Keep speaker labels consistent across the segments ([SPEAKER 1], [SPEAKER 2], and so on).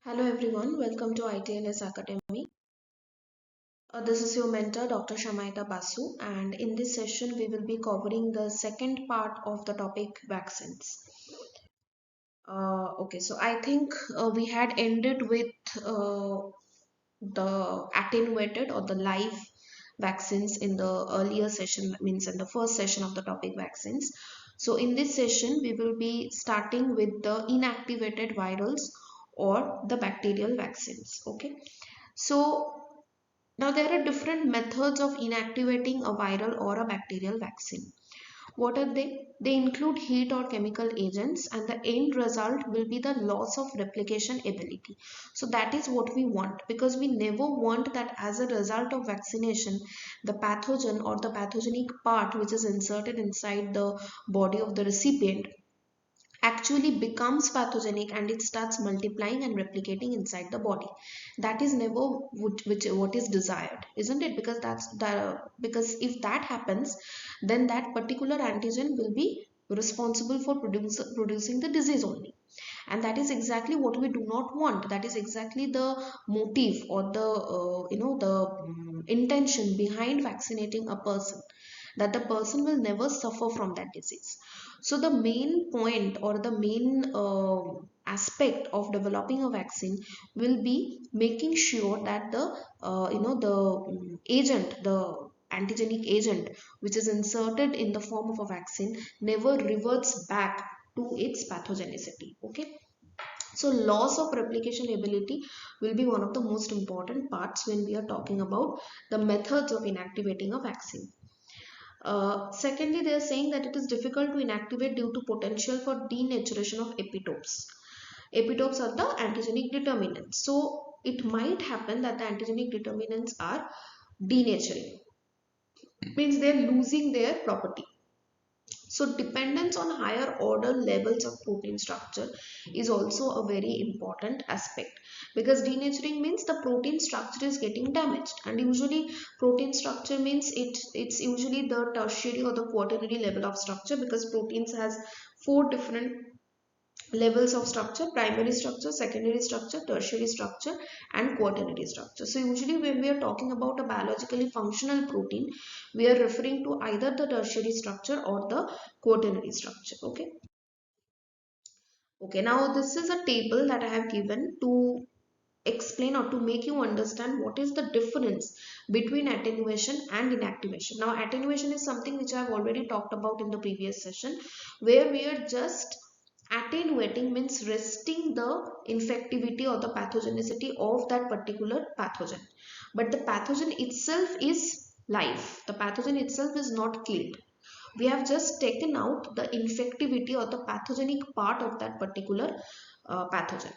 [SPEAKER 1] Hello everyone, welcome to ITLS Academy. This is your mentor Dr. Shamaita Basu, and in this session we will be covering the second part of the topic vaccines. So I think we had ended with the attenuated or the live vaccines in the earlier session, that means in the first session of the topic vaccines. So in this session we will be starting with the inactivated virals or the bacterial vaccines. Okay, so now there are different methods of inactivating a viral or a bacterial vaccine. What are they? They include heat or chemical agents, and the end result will be the loss of replication ability. So that is what we want, because we never want that as a result of vaccination, the pathogen or the pathogenic part which is inserted inside the body of the recipient actually becomes pathogenic and it starts multiplying and replicating inside the body. That is never what is desired, isn't it? Because because if that happens, then that particular antigen will be responsible for producing the disease only, and that is exactly what we do not want. That is exactly the motive or the intention behind vaccinating a person, that the person will never suffer from that disease. So the main point or the main aspect of developing a vaccine will be making sure that the antigenic agent which is inserted in the form of a vaccine never reverts back to its pathogenicity. Okay, so loss of replication ability will be one of the most important parts when we are talking about the methods of inactivating a vaccine. Secondly, they are saying that it is difficult to inactivate due to potential for denaturation of epitopes. Epitopes are the antigenic determinants. So it might happen that the antigenic determinants are denaturing, means they are losing their property. So dependence on higher order levels of protein structure is also a very important aspect, because denaturing means the protein structure is getting damaged, and usually protein structure means it's usually the tertiary or the quaternary level of structure, because proteins has four different levels of structure: primary structure, secondary structure, tertiary structure, and quaternary structure. So usually when we are talking about a biologically functional protein, we are referring to either the tertiary structure or the quaternary structure. Okay, now this is a table that I have given to explain or to make you understand what is the difference between attenuation and inactivation. Now attenuation is something which I have already talked about in the previous session, where we are just attenuating, means resting the infectivity or the pathogenicity of that particular pathogen, but the pathogen itself is live. The pathogen itself is not killed. We have just taken out the infectivity or the pathogenic part of that particular pathogen.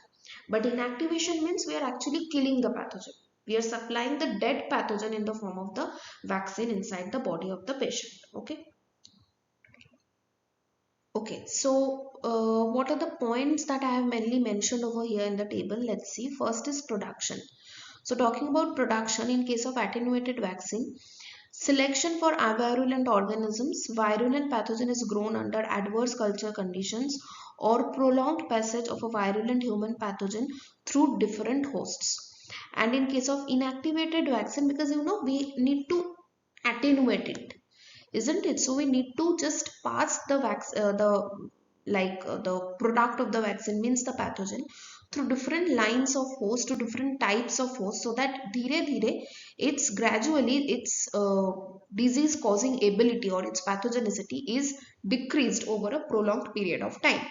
[SPEAKER 1] But inactivation means we are actually killing the pathogen. We are supplying the dead pathogen in the form of the vaccine inside the body of the patient. Okay, so what are the points that I have mainly mentioned over here in the table? Let's see. First is production. So talking about production in case of attenuated vaccine, selection for avirulent organisms. Virulent pathogen is grown under adverse culture conditions or prolonged passage of a virulent human pathogen through different hosts. And in case of inactivated vaccine, because we need to attenuate it, isn't it? So we need to just pass the the product of the vaccine, means the pathogen, through different lines of host to different types of host, so that dhire dhire it's gradually its disease causing ability or its pathogenicity is decreased over a prolonged period of time.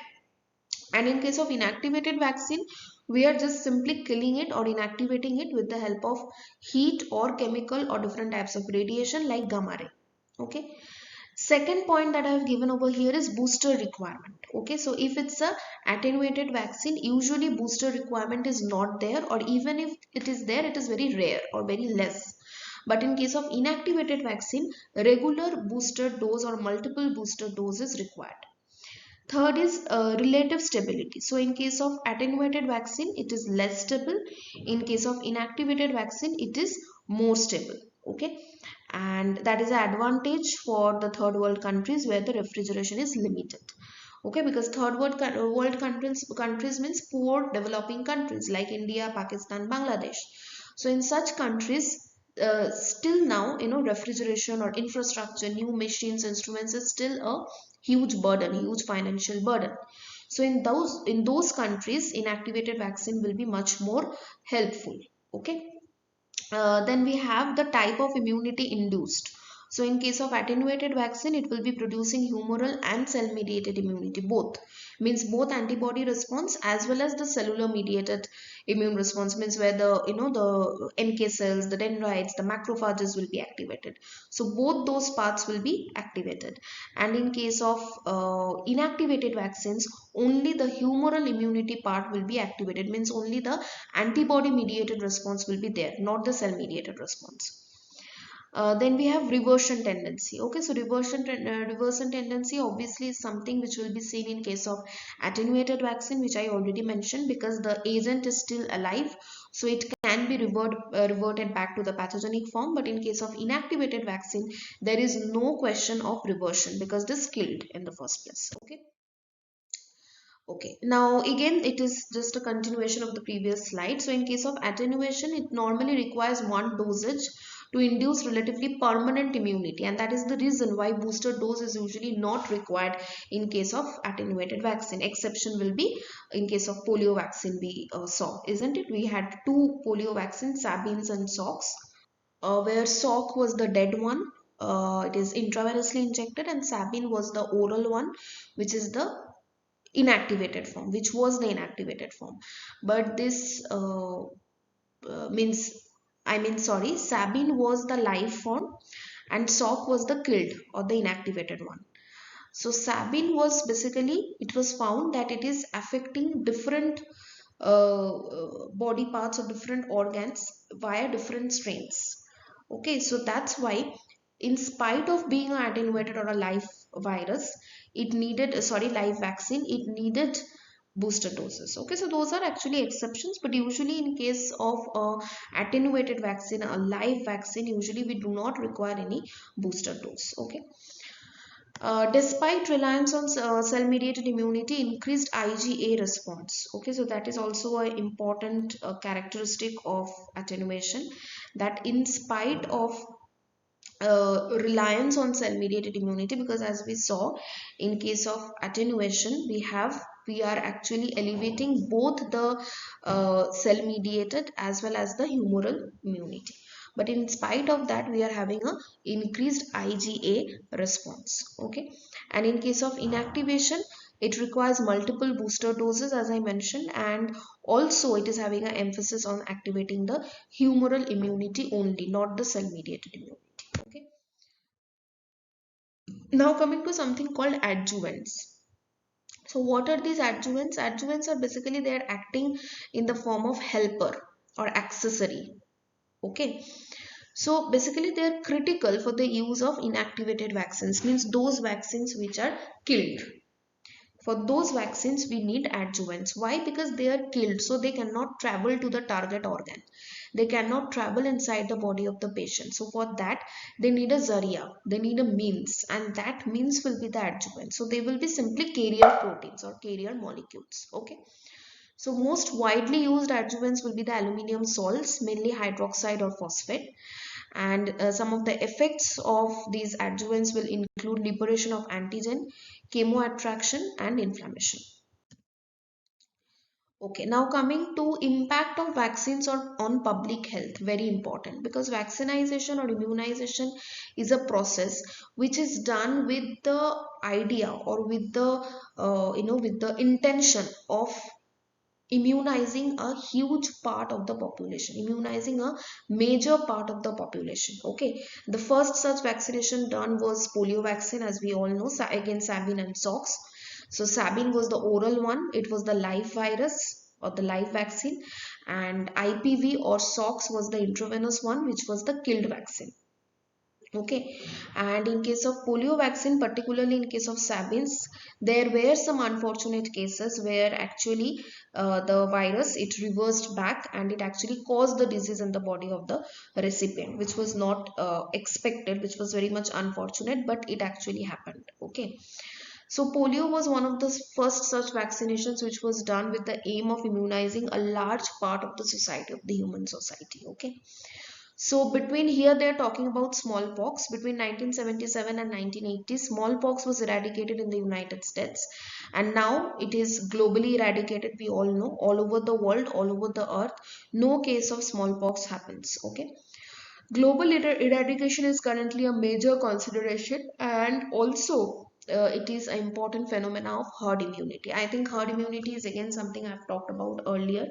[SPEAKER 1] And in case of inactivated vaccine, we are just simply killing it or inactivating it with the help of heat or chemical or different types of radiation like gamma ray. Okay, second point that I have given over here is booster requirement. Okay, so if it's a attenuated vaccine, usually booster requirement is not there, or even if it is there, it is very rare or very less. But in case of inactivated vaccine, regular booster dose or multiple booster doses required. Third is relative stability. So in case of attenuated vaccine, it is less stable. In case of inactivated vaccine, it is more stable. Okay, and that is an advantage for the third world countries where the refrigeration is limited. Okay, because third world countries means poor developing countries like India, Pakistan, Bangladesh. So in such countries, still now, refrigeration or infrastructure, new machines, instruments is still a huge burden, huge financial burden. So in those countries, inactivated vaccine will be much more helpful. Okay. Then we have the type of immunity induced. So in case of attenuated vaccine, it will be producing humoral and cell mediated immunity, both. Means both antibody response as well as the cellular mediated immune response, means where the NK cells, the dendrites, the macrophages will be activated. So both those parts will be activated. And in case of inactivated vaccines, only the humoral immunity part will be activated, means only the antibody mediated response will be there, not the cell mediated response. Then we have reversion tendency. Okay, so reversion tendency obviously is something which will be seen in case of attenuated vaccine, which I already mentioned, because the agent is still alive, so it can be reverted back to the pathogenic form. But in case of inactivated vaccine, there is no question of reversion because it is killed in the first place. Okay. Okay, now again it is just a continuation of the previous slide. So in case of attenuation, it normally requires one dosage to induce relatively permanent immunity, and that is the reason why booster dose is usually not required in case of attenuated vaccine. Exception will be in case of polio vaccine we saw, isn't it? We had two polio vaccines, Sabins and Salk, where Salk was the dead one. It is intravenously injected, and Sabin was the oral one, which is the inactivated form, which was the inactivated form. But this means, sorry, Sabin was the live form and Salk was the killed or the inactivated one. So Sabin was basically, it was found that it is affecting different body parts or different organs via different strains. Okay, so that's why, in spite of being an attenuated or a live virus, it needed, sorry, live vaccine, it needed booster doses. Okay, so those are actually exceptions, but usually in case of attenuated vaccine, a live vaccine, usually we do not require any booster dose. Okay. Despite reliance on cell-mediated immunity, increased IgA response. Okay, so that is also an important characteristic of attenuation, that in spite of reliance on cell-mediated immunity, because as we saw in case of attenuation, we are actually elevating both the cell-mediated as well as the humoral immunity. But in spite of that, we are having a increased IgA response. Okay, and in case of inactivation, it requires multiple booster doses, as I mentioned, and also it is having an emphasis on activating the humoral immunity only, not the cell-mediated immunity. Okay. Now coming to something called adjuvants. So what are these adjuvants? Adjuvants are basically they are acting in the form of helper or accessory. Okay. So basically they are critical for the use of inactivated vaccines, means those vaccines which are killed. For those vaccines, we need adjuvants. Why? Because they are killed, so they cannot travel to the target organ. They cannot travel inside the body of the patient. So for that, they need a zaria, they need a means, and that means will be the adjuvant. So they will be simply carrier proteins or carrier molecules. Okay. So most widely used adjuvants will be the aluminium salts, mainly hydroxide or phosphate. And some of the effects of these adjuvants will include liberation of antigen, chemoattraction, and inflammation. Okay, now coming to impact of vaccines on public health, very important, because vaccination or immunization is a process which is done with the idea or with the with the intention of immunizing a huge part of the population, immunizing a major part of the population. Okay, the first such vaccination done was polio vaccine, as we all know, against Sabin and Salk. So Sabin was the oral one, it was the live virus or the live vaccine, and IPV or Salk was the intravenous one, which was the killed vaccine. Okay, and in case of polio vaccine, particularly in case of Sabins, there were some unfortunate cases where actually the virus, it reversed back and it actually caused the disease in the body of the recipient, which was not expected, which was very much unfortunate, but it actually happened. Okay, So polio was one of the first such vaccinations which was done with the aim of immunizing a large part of the society, of the human society. Okay. So between here they are talking about smallpox. Between 1977 and 1980, smallpox was eradicated in the United States, and now it is globally eradicated. We all know, all over the world, all over the earth, no case of smallpox happens. Okay. Global eradication is currently a major consideration, and also it is an important phenomena of herd immunity. I think herd immunity is again something I've talked about earlier.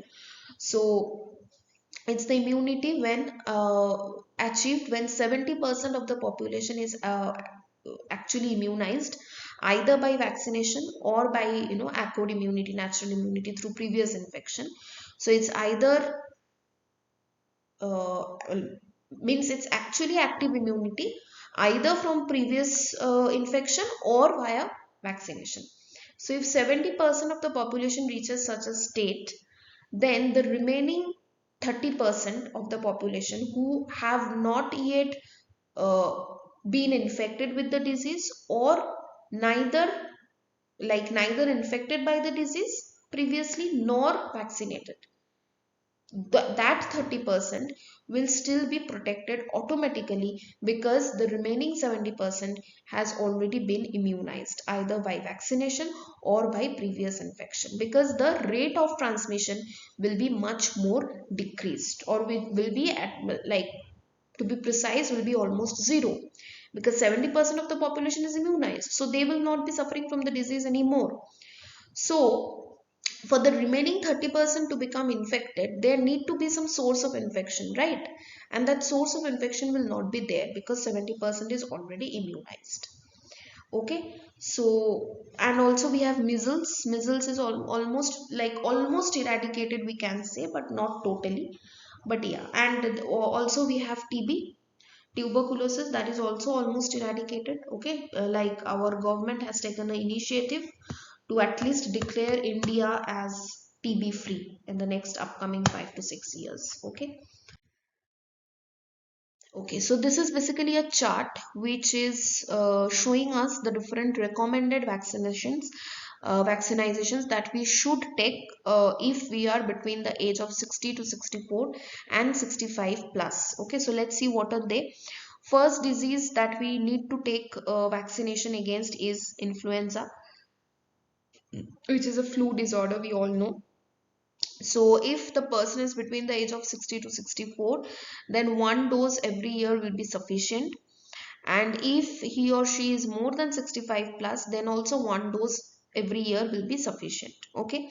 [SPEAKER 1] So it's the immunity when achieved when 70% of the population is actually immunized either by vaccination or by acquired immunity, natural immunity through previous infection. So it's either uh, means it's actually active immunity either from previous infection or via vaccination. So if 70% of the population reaches such a state, then the remaining 30% of the population who have not yet uh, been infected with the disease, or neither neither infected by the disease previously nor vaccinated, that 30% will still be protected automatically, because the remaining 70% has already been immunized either by vaccination or by previous infection, because the rate of transmission will be much more decreased, or will be at, like, to be precise, will be almost zero, because 70% of the population is immunized, so they will not be suffering from the disease anymore. So for the remaining 30% to become infected, there need to be some source of infection, right? And that source of infection will not be there because 70% is already immunized. Okay. So, and also we have measles. Measles is almost eradicated, we can say, but not totally. But yeah, and also we have TB, tuberculosis, that is also almost eradicated. Okay. Like our government has taken an initiative to at least declare India as TB free in the next upcoming 5 to 6 years. Okay. Okay, so this is basically a chart which is showing us the different recommended vaccinations that we should take if we are between the age of 60 to 64 and 65 plus. Okay, so let's see what are they. First disease that we need to take vaccination against is influenza, which is a flu disorder, we all know. So if the person is between the age of 60 to 64, then one dose every year will be sufficient. And if he or she is more than 65 plus, then also one dose every year will be sufficient. Okay.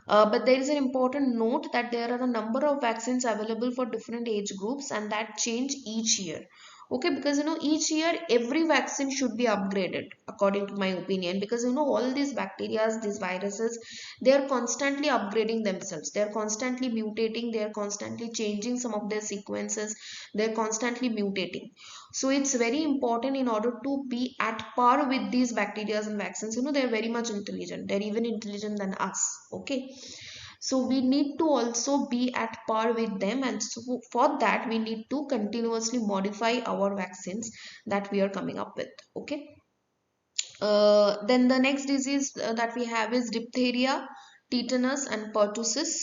[SPEAKER 1] But there is an important note that there are a number of vaccines available for different age groups, and that change each year. Okay, because each year every vaccine should be upgraded according to my opinion, because all these bacteria, these viruses, they are constantly upgrading themselves. They are constantly mutating. They are constantly changing some of their sequences. They are constantly mutating. So it's very important, in order to be at par with these bacteria and vaccines, they're very much intelligent. They're even intelligent than us. Okay. So we need to also be at par with them, and so for that we need to continuously modify our vaccines that we are coming up with. Okay. Then the next disease that we have is diphtheria, tetanus, and pertussis.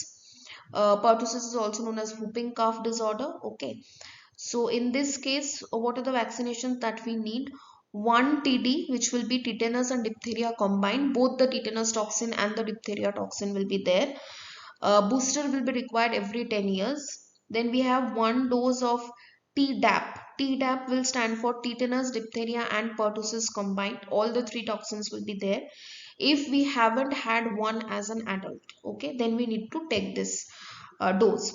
[SPEAKER 1] Pertussis is also known as whooping cough disorder. Okay. So in this case, what are the vaccinations that we need? One TD, which will be tetanus and diphtheria combined. Both the tetanus toxin and the diphtheria toxin will be there. Booster will be required every 10 years. Then we have one dose of Tdap. Tdap will stand for tetanus, diphtheria, and pertussis combined. All the three toxins will be there. If we haven't had one as an adult, okay, then we need to take this dose.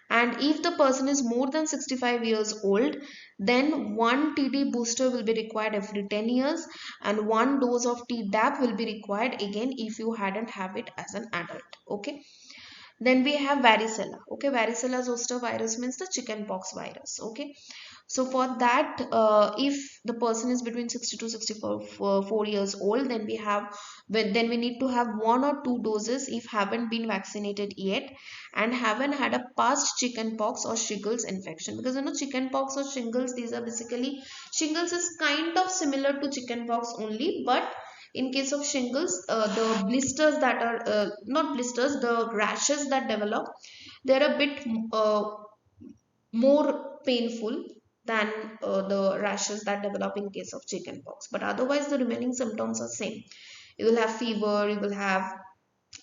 [SPEAKER 1] And if the person is more than 65 years old, then one TD booster will be required every 10 years, and one dose of Tdap will be required again if you hadn't have it as an adult. Okay. Then we have varicella. Okay, varicella zoster virus means the chickenpox virus. Okay, so for that, if the person is between 60 to 64 4 years old, then we need to have one or two doses if haven't been vaccinated yet and haven't had a past chickenpox or shingles infection. Because chickenpox or shingles, these are basically, shingles is kind of similar to chickenpox only, but In case of shingles, the blisters that are not blisters, the rashes that develop, they're a bit more painful than the rashes that develop in case of chickenpox. But otherwise, the remaining symptoms are same. You will have fever, you will have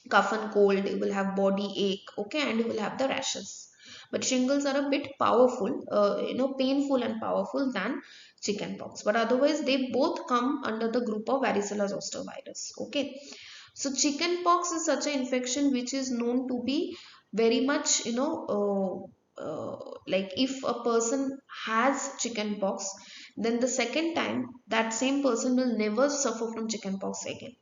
[SPEAKER 1] cough and cold, you will have body ache, okay, and you will have the rashes. But shingles are a bit powerful, painful and powerful than chickenpox. But otherwise, they both come under the group of varicella zoster virus. Okay, so chickenpox is such an infection which is known to be very much, like if a person has chickenpox, then the second time that same person will never suffer from chickenpox again.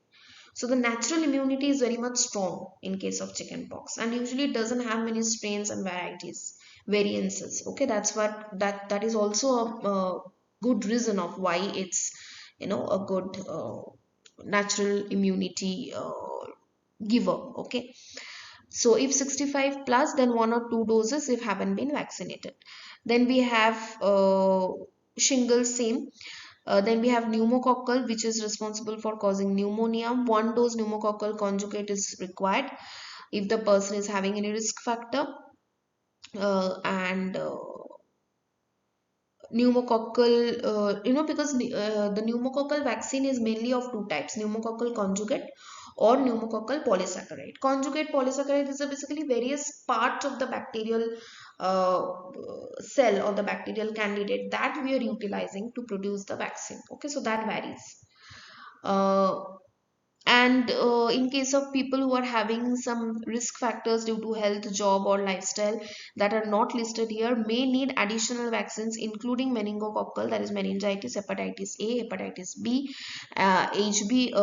[SPEAKER 1] So the natural immunity is very much strong in case of chickenpox, and usually it doesn't have many strains and varieties, variances. Okay, that's what that is also a good reason of why it's a good natural immunity giver. Okay, so if 65 plus, then one or two doses if haven't been vaccinated. Then we have shingles, same. Then we have pneumococcal, which is responsible for causing pneumonia. One dose pneumococcal conjugate is required if the person is having any risk factor. And pneumococcal, because the pneumococcal vaccine is mainly of two types: pneumococcal conjugate or pneumococcal polysaccharide. Conjugate polysaccharide is basically various parts of the bacterial uh, cell or the bacterial candidate that we are utilizing to produce the vaccine. Okay, so that varies. Uh, and in case of people who are having some risk factors due to health, job, or lifestyle that are not listed here, may need additional vaccines, including meningococcal, that is meningitis, hepatitis A, hepatitis B, HB,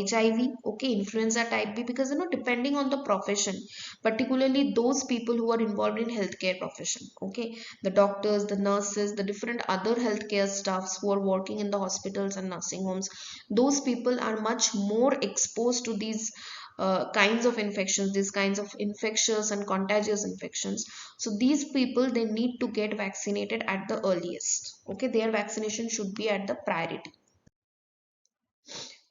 [SPEAKER 1] HIV, okay, influenza type B, because depending on the profession, particularly those people who are involved in healthcare profession, okay, the doctors, the nurses, the different other healthcare staffs who are working in the hospitals and nursing homes, those people are much more exposed to these kinds of infections, these kinds of infectious and contagious infections. So these people, they need to get vaccinated at the earliest. Okay, their vaccination should be at the priority.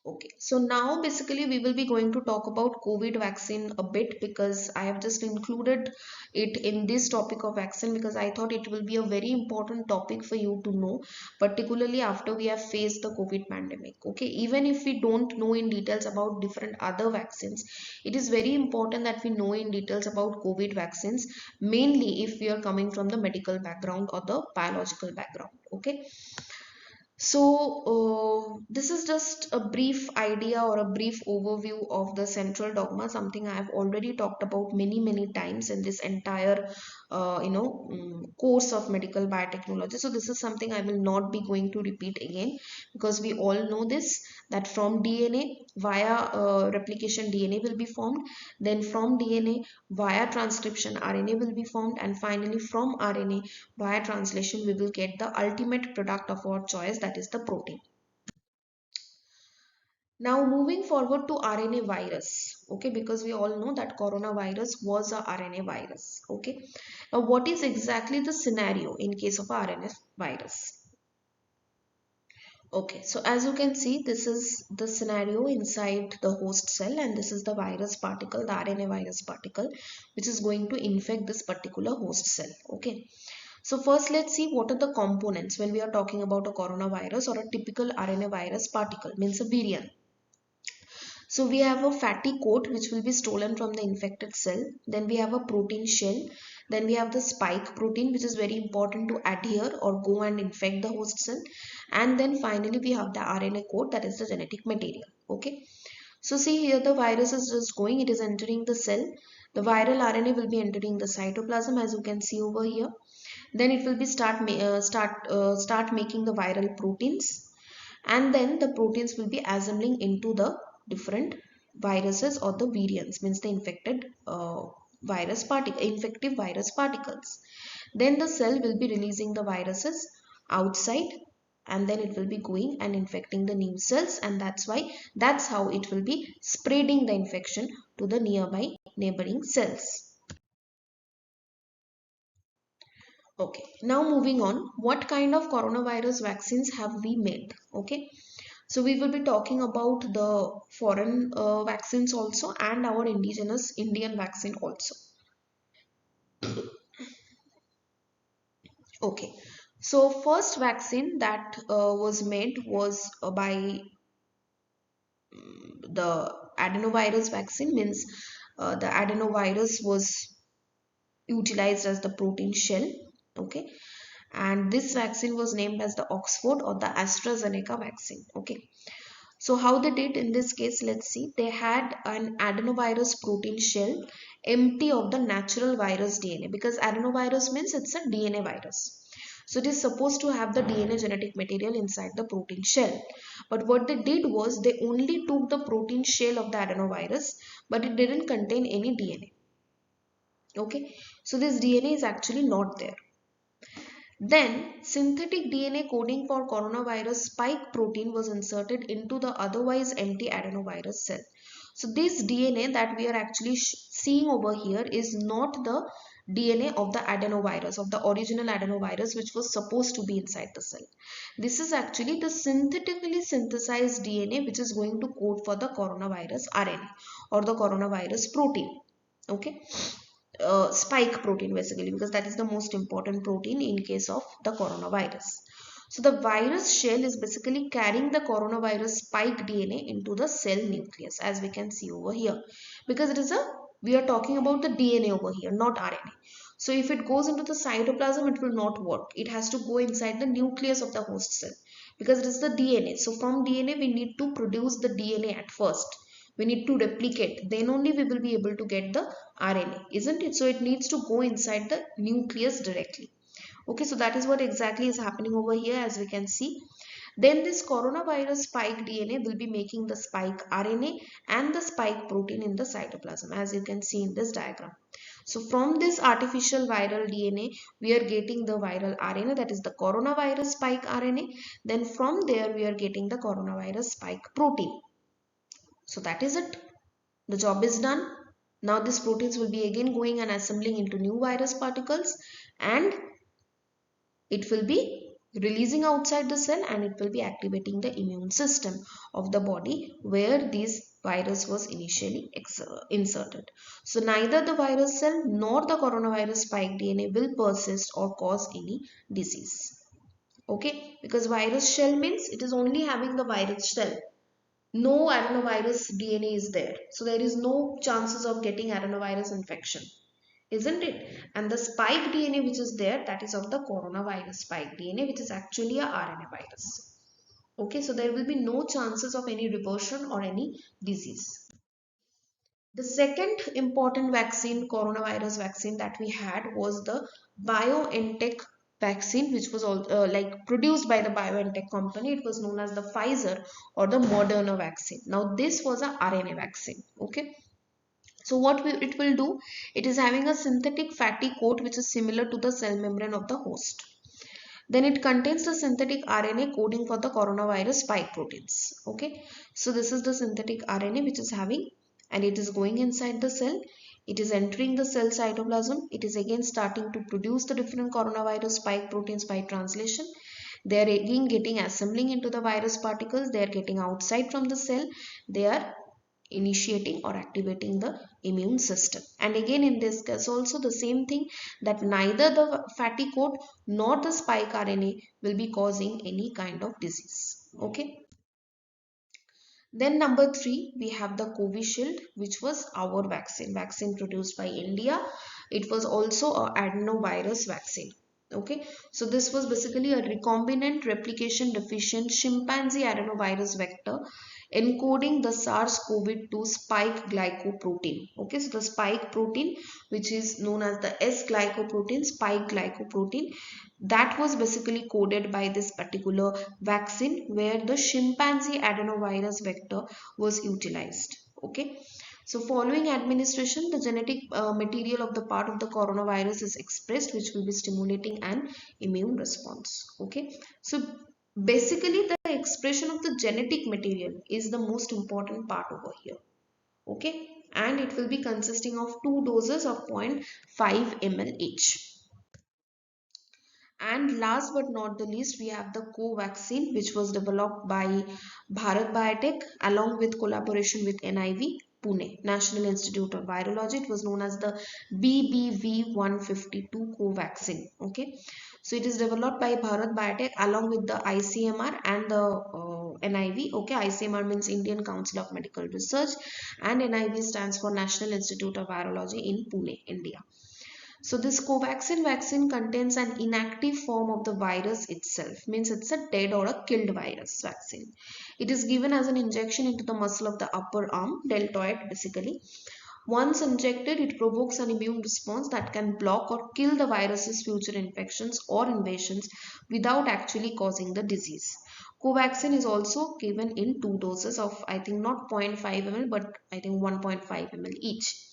[SPEAKER 1] Okay, so now basically we will be going to talk about COVID vaccine a bit, because I have just included it in this topic of vaccine because I thought it will be a very important topic for you to know, particularly after we have faced the COVID pandemic. Okay, even if we don't know in details about different other vaccines, it is very important that we know in details about COVID vaccines, mainly if we are coming from the medical background or the biological background. Okay, so, this is just a brief idea or a brief overview of the central dogma, something I have already talked about many, many times in this entire, course of medical biotechnology. So, this is something I will not be going to repeat again, because we all know this, that from DNA via replication DNA will be formed, then from DNA via transcription RNA will be formed, and finally from RNA via translation we will get the ultimate product of our choice, that is the protein. Now moving forward to RNA virus, okay, because we all know that coronavirus was a RNA virus. Okay, now what is exactly the scenario in case of a RNA virus? Okay, so as you can see, this is the scenario inside the host cell, and this is the virus particle, the RNA virus particle, which is going to infect this particular host cell. Okay, so first let's see what are the components when we are talking about a coronavirus or a typical RNA virus particle, means a virion. So we have a fatty coat which will be stolen from the infected cell. Then we have a protein shell. Then we have the spike protein, which is very important to adhere or go and infect the host cell. And then finally we have the RNA coat, that is the genetic material. Okay. So see here, the virus is just going, it is entering the cell. The viral RNA will be entering the cytoplasm, as you can see over here. Then it will be start making the viral proteins, and then the proteins will be assembling into the different viruses or the virions, means the infected infective virus particles. Then the cell will be releasing the viruses outside, and then it will be going and infecting the new cells, and that's how it will be spreading the infection to the nearby neighboring cells. Okay, now moving on, what kind of coronavirus vaccines have we made? Okay, So we will be talking about the foreign vaccines also, and our indigenous Indian vaccine also. Okay, so first vaccine that was made was by the adenovirus vaccine, means the adenovirus was utilized as the protein shell. Okay, and this vaccine was named as the Oxford or the AstraZeneca vaccine. Okay, so how they did in this case, let's see. They had an adenovirus protein shell empty of the natural virus DNA, because adenovirus means it's a DNA virus. So it is supposed to have the DNA genetic material inside the protein shell. But what they did was they only took the protein shell of the adenovirus, but it didn't contain any DNA. Okay, so this DNA is actually not there. Then, synthetic DNA coding for coronavirus spike protein was inserted into the otherwise empty adenovirus cell. So, this DNA that we are actually seeing over here is not the DNA of the adenovirus, of the original adenovirus, which was supposed to be inside the cell. This is actually the synthetically synthesized DNA which is going to code for the coronavirus RNA or the coronavirus protein. Okay, spike protein basically, because that is the most important protein in case of the coronavirus. So the virus shell is basically carrying the coronavirus spike DNA into the cell nucleus, as we can see over here, because it is a, we are talking about the DNA over here, not RNA. So if it goes into the cytoplasm, it will not work. It has to go inside the nucleus of the host cell, because it is the DNA. So from DNA we need to produce the DNA at first. We need to replicate, then only we will be able to get the RNA, isn't it? So it needs to go inside the nucleus directly. Okay, so that is what exactly is happening over here, as we can see. Then this coronavirus spike DNA will be making the spike RNA and the spike protein in the cytoplasm, as you can see in this diagram. So from this artificial viral DNA, we are getting the viral RNA, that is the coronavirus spike RNA. Then from there, we are getting the coronavirus spike protein. So that is it. The job is done. Now these proteins will be again going and assembling into new virus particles, and it will be releasing outside the cell, and it will be activating the immune system of the body where this virus was initially inserted. So neither the virus cell nor the coronavirus spike DNA will persist or cause any disease. Okay, because virus shell means it is only having the virus shell, no adenovirus DNA is there. So there is no chances of getting adenovirus infection, isn't it? And the spike DNA which is there, that is of the coronavirus spike DNA, which is actually a RNA virus. Okay, so there will be no chances of any reversion or any disease. The second important vaccine, coronavirus vaccine that we had was the BioNTech vaccine, which was all, like produced by the BioNTech company. It was known as the Pfizer or the Moderna vaccine. Now this was a RNA vaccine. Okay. So what it will do, it is having a synthetic fatty coat which is similar to the cell membrane of the host. Then it contains the synthetic RNA coding for the coronavirus spike proteins. Okay, so this is the synthetic RNA which is having, and it is going inside the cell. It is entering the cell cytoplasm. It is again starting to produce the different coronavirus spike proteins by translation. They are again getting assembling into the virus particles. They are getting outside from the cell. They are initiating or activating the immune system. And again in this case also the same thing, that neither the fatty coat nor the spike RNA will be causing any kind of disease. Okay. Then number 3, we have the Covishield, which was our vaccine produced by India. It was also a adenovirus vaccine. Okay, so this was basically a recombinant replication deficient chimpanzee adenovirus vector encoding the SARS-CoV-2 spike glycoprotein. Okay, so the spike protein, which is known as the S glycoprotein, spike glycoprotein, that was basically coded by this particular vaccine where the chimpanzee adenovirus vector was utilized. Okay, so following administration, the genetic material of the part of the coronavirus is expressed, which will be stimulating an immune response. Okay, so basically the expression of the genetic material is the most important part over here. Okay, and it will be consisting of 2 doses of 0.5 ml each. And last but not the least, we have the Covaxin, which was developed by Bharat Biotech along with collaboration with NIV, Pune, National Institute of Virology. It was known as the BBV 152 Covaxin. Okay, so it is developed by Bharat Biotech along with the ICMR and the NIV. Okay, ICMR means Indian Council of Medical Research, and NIV stands for National Institute of Virology in Pune, India. So this Covaxin vaccine contains an inactive form of the virus itself, means it's a dead or a killed virus vaccine. It is given as an injection into the muscle of the upper arm, deltoid basically. Once injected, it provokes an immune response that can block or kill the virus's future infections or invasions without actually causing the disease. Covaxin is also given in two doses of, I think, not 0.5 ml but I think 1.5 ml each.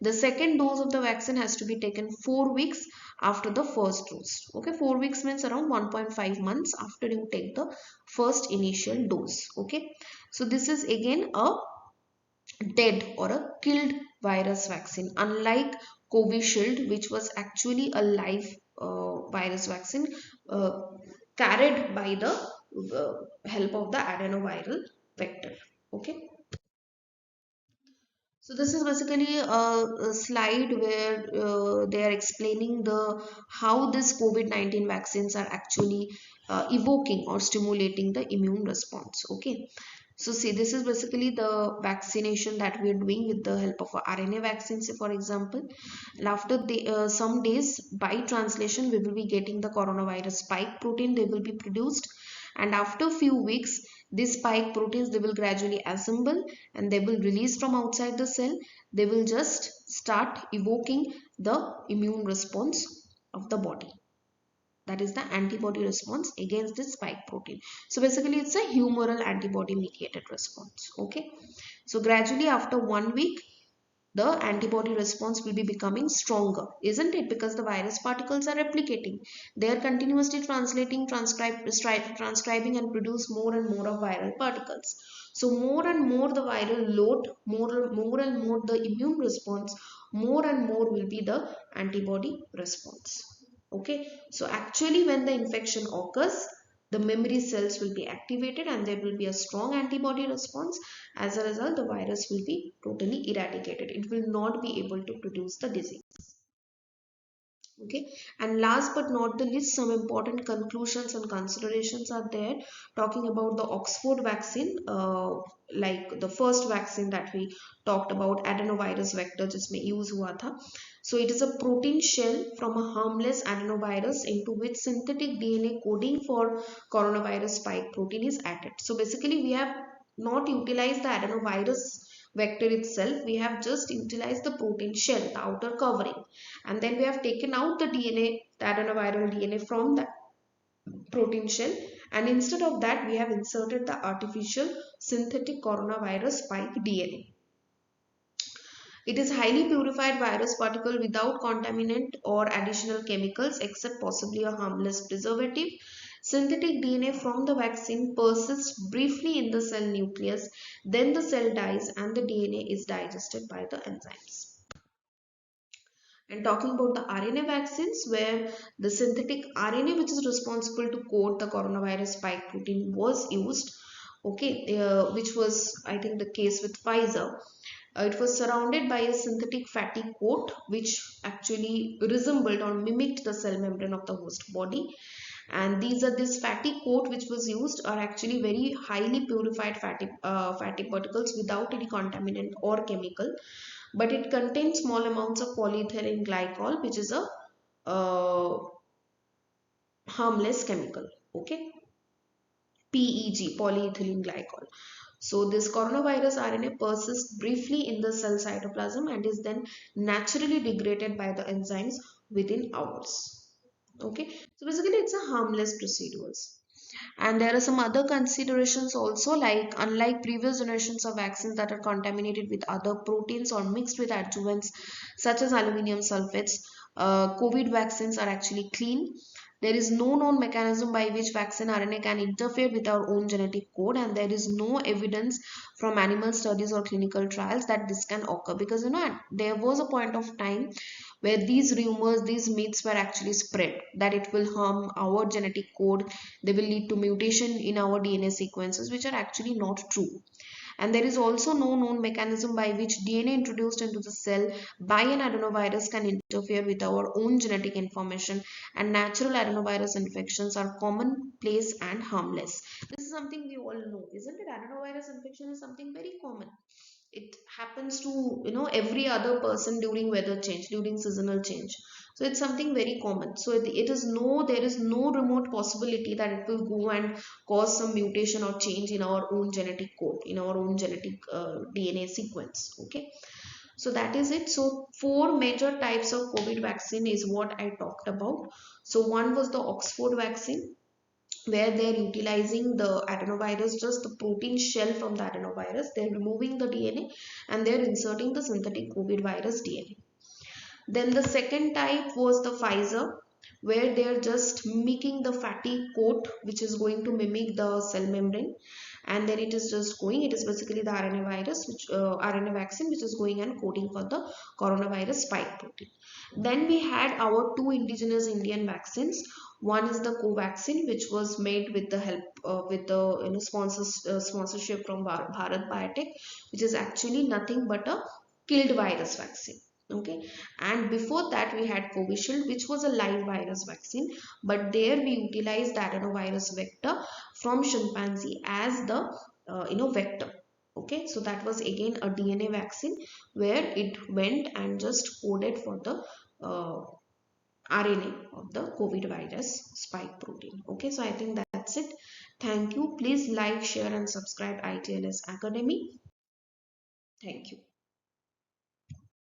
[SPEAKER 1] The second dose of the vaccine has to be taken 4 weeks after the first dose. Okay, 4 weeks means around 1.5 months after you take the first initial dose. Okay, so this is again a dead or a killed virus vaccine, unlike Covishield, which was actually a live virus vaccine uh, carried by the help of the adenoviral vector. Okay. So this is basically a slide where they are explaining the how this COVID-19 vaccines are actually evoking or stimulating the immune response. Okay. So see, this is basically the vaccination that we are doing with the help of RNA vaccines, for example. And after some days, by translation, we will be getting the coronavirus spike protein. They will be produced, and after few weeks, these spike proteins they will gradually assemble and they will release from outside the cell. They will just start evoking the immune response of the body, that is the antibody response against this spike protein. So basically it's a humoral antibody mediated response. Okay, so gradually after 1 week the antibody response will be becoming stronger, isn't it? Because the virus particles are replicating, they are continuously transcribing and produce more and more of viral particles. So more and more the viral load, more and more the immune response, more and more will be the antibody response. Okay, so actually when the infection occurs, the memory cells will be activated and there will be a strong antibody response. As a result, the virus will be totally eradicated. It will not be able to produce the disease. Okay, and last but not the least, some important conclusions and considerations are there talking about the Oxford vaccine, like the first vaccine that we talked about, adenovirus vector जिसमें use हुआ था. So it is a protein shell from a harmless adenovirus into which synthetic DNA coding for coronavirus spike protein is added. So basically we have not utilized the adenovirus vector itself, we have just utilized the protein shell, the outer covering, and then we have taken out the DNA, the adenoviral DNA from the protein shell, and instead of that we have inserted the artificial synthetic coronavirus spike DNA. It is highly purified virus particle without contaminant or additional chemicals except possibly a harmless preservative. Synthetic DNA from the vaccine persists briefly in the cell nucleus, then the cell dies and the DNA is digested by the enzymes. And talking about the RNA vaccines, where the synthetic RNA which is responsible to code the coronavirus spike protein was used, okay, which was I think the case with Pfizer. It was surrounded by a synthetic fatty coat which actually resembled or mimicked the cell membrane of the host body. And this fatty coat which was used are actually very highly purified fatty particles without any contaminant or chemical, but it contains small amounts of polyethylene glycol, which is a uh, harmless chemical. Okay, PEG, polyethylene glycol. So this coronavirus RNA persists briefly in the cell cytoplasm and is then naturally degraded by the enzymes within hours. Okay, so basically it's a harmless procedures. And there are some other considerations also, like unlike previous generations of vaccines that are contaminated with other proteins or mixed with adjuvants such as aluminum sulfates, COVID vaccines are actually clean. There is no known mechanism by which vaccine RNA can interfere with our own genetic code, and there is no evidence from animal studies or clinical trials that this can occur. Because there was a point of time where these rumors, these myths were actually spread that it will harm our genetic code, they will lead to mutation in our DNA sequences, which are actually not true. And there is also no known mechanism by which DNA introduced into the cell by an adenovirus can interfere with our own genetic information, and natural adenovirus infections are commonplace and harmless. This is something we all know, isn't it? Adenovirus infection is something very common. It happens to every other person during weather change, during seasonal change. So it's something very common. So there is no remote possibility that it will go and cause some mutation or change in our own genetic code, in our own genetic DNA sequence. Okay, so that is it. So four major types of COVID vaccine is what I talked about. So one was the Oxford vaccine, where they're utilizing the adenovirus, just the protein shell from the adenovirus. They're removing the DNA and they're inserting the synthetic COVID virus DNA. Then the second type was the Pfizer, where they're just mimicking the fatty coat, which is going to mimic the cell membrane, and then it is just going. It is basically the RNA virus, which RNA vaccine, which is going and coding for the coronavirus spike protein. Then we had our two indigenous Indian vaccines. One is the Covaxin, which was made with the help with the sponsorship from Bharat Biotech, which is actually nothing but a killed virus vaccine. Okay, and before that we had Covishield, which was a live virus vaccine, but there we utilized the adenovirus vector from chimpanzee as the vector. Okay, so that was again a DNA vaccine where it went and just coded for the RNA of the COVID virus spike protein. Okay, so I think that's it. Thank you. Please like, share, and subscribe ITLS Academy. Thank you.